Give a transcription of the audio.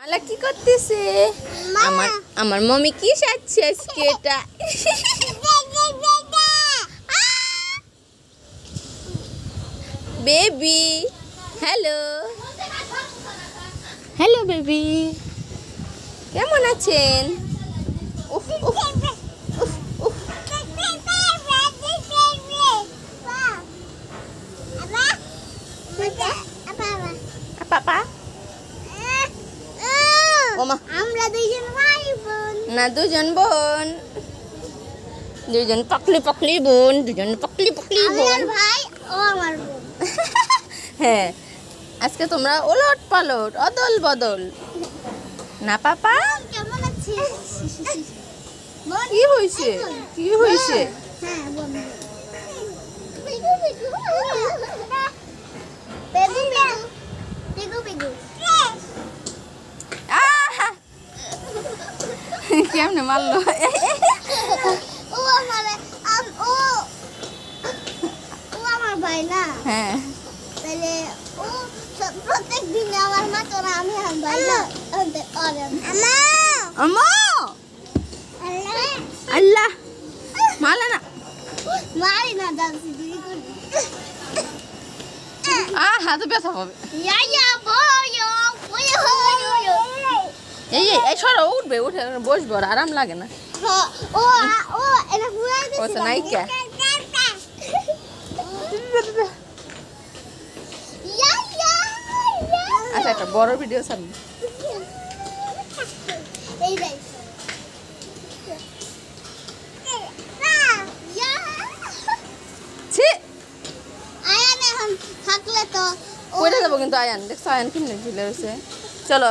মালা কি করতেছে? আমার মমি কি সাজছে আজকে? এটা বেবি। হ্যালো হ্যালো বেবি, কেমন আছেন? উফ উফ উফ উফ। পাপা ওমা, আমরা দুইজন ভাই বোন না দুজন বোন, দুজন পাকলি পাকলি বোন, দুজন পাকলি পাকলি বোন। আমার ভাই ও আমার বোন। হ্যাঁ, আজকে তোমরা ওলট পালট অদল বদল না পাপা? কেমন আছিস? কি হয়েছে? কি হয়েছে? হ্যাঁ বোন। বিগু বিগু বেবি বিগু বিগু আহা! কেমনে মারলো? ও আমার ও আমার ভাই না। হ্যাঁ, তাহলে ও প্রত্যেক দিন আমার মা তোরা আমি আমার ভাই না। আমা আম্মা আল্লাহ মারলা না। মারি না দাসি দিদি করে হাতে ব্যথা হবে। ইয়া বয়ো বয়ো বয়ো এই এই সরো, উঠবে, উঠে বসবো, আর আরাম লাগে না। ও ও এটা ঘুরাই দিছি। ও তো নাইকা। ইয়া ইয়া আচ্ছা, একটা বড় ভিডিও ছাড়বো। এই দেখ ছি, আয়ান এখন থাকলে তো কইরা যাবো কিন্তু আয়ান, দেখছো আয়ান কিনে ঝুলে রয়েছে। চলো।